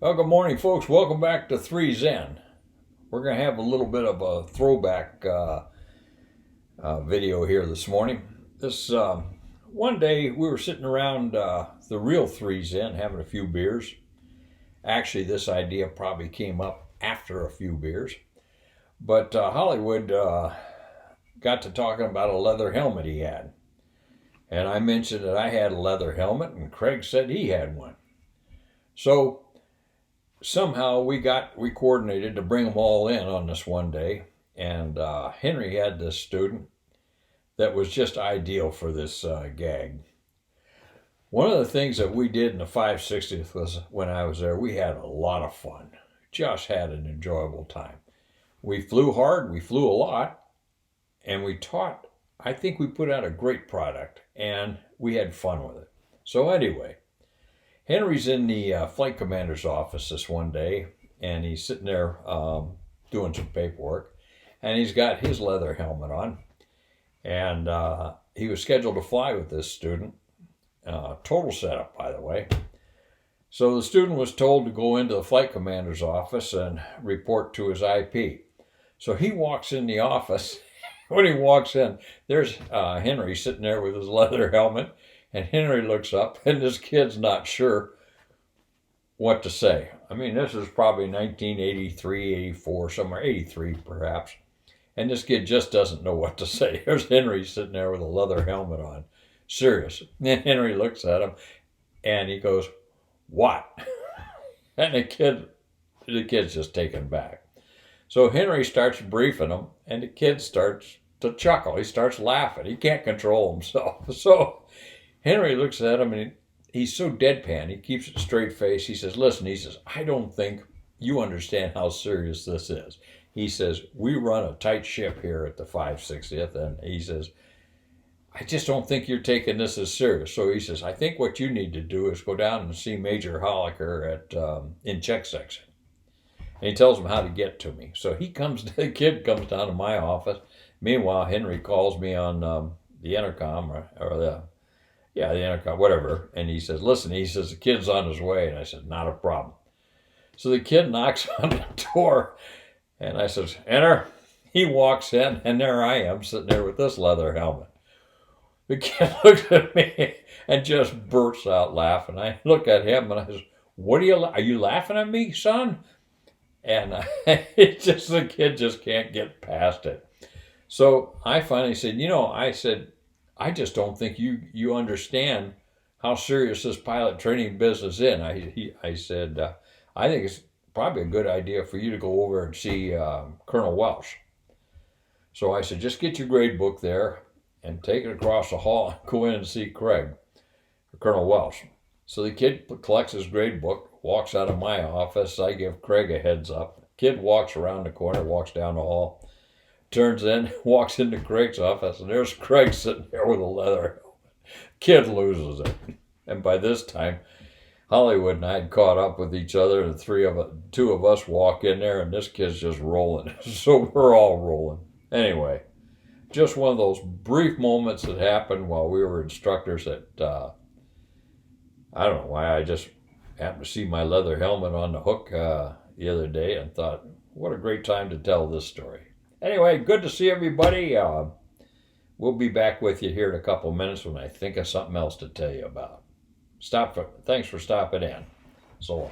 Well, good morning, folks. Welcome back to 3 Zen. We're going to have a little bit of a throwback video here this morning. One day we were sitting around the real 3 Zen having a few beers. Actually, this idea probably came up after a few beers. But Hollywood got to talking about a leather helmet he had. And I mentioned that I had a leather helmet, and Craig said he had one. So somehow we coordinated to bring them all in on this one day, and Henry had this student that was just ideal for this gag. One of the things that we did in the 560th was when I was there, we had a lot of fun. Just had an enjoyable time. We flew hard, we flew a lot, and we taught. I think we put out a great product, and we had fun with it. So anyway, Henry's in the flight commander's office this one day, and he's sitting there doing some paperwork, and he's got his leather helmet on, and he was scheduled to fly with this student. Total setup, by the way. So the student was told to go into the flight commander's office and report to his IP. So he walks in the office. When he walks in, there's Henry sitting there with his leather helmet. And Henry looks up, and this kid's not sure what to say. I mean, this is probably 1983, 84, somewhere, 83 perhaps. And this kid just doesn't know what to say. There's Henry sitting there with a leather helmet on. Serious. And Henry looks at him, and he goes, "What?" And the kid's just taken back. So Henry starts briefing him, and the kid starts to chuckle. He starts laughing. He can't control himself. So Henry looks at him, and he's so deadpan. He keeps a straight face. He says, "Listen," he says, "I don't think you understand how serious this is." He says, "We run a tight ship here at the 560th, and he says, I just don't think you're taking this as serious." So he says, "I think what you need to do is go down and see Major Holliker in check section." And he tells him how to get to me. So the kid comes down to my office. Meanwhile, Henry calls me on the intercom the intercom, whatever. And he says, "Listen," he says, "the kid's on his way." And I said, "Not a problem." So the kid knocks on the door, and I says, "Enter." He walks in, and there I am sitting there with this leather helmet. The kid looks at me and just bursts out laughing. I look at him, and I says, are you laughing at me, son?" And the kid just can't get past it. So I finally said, "I just don't think you understand how serious this pilot training business is." I said, "I think it's probably a good idea for you to go over and see Colonel Welsh." So I said, "Just get your grade book there and take it across the hall and go in and see Colonel Welsh." So the kid collects his grade book, walks out of my office. I give Craig a heads up. Kid walks around the corner, walks down the hall, turns in, walks into Craig's office, and there's Craig sitting there with a leather helmet. Kid loses it. And by this time, Hollywood and I had caught up with each other, and two of us walk in there, and this kid's just rolling. So we're all rolling. Anyway, just one of those brief moments that happened while we were instructors at, I don't know why, I just happened to see my leather helmet on the hook the other day and thought, what a great time to tell this story. Anyway, good to see everybody. We'll be back with you here in a couple of minutes when I think of something else to tell you about. Thanks for stopping in. So long.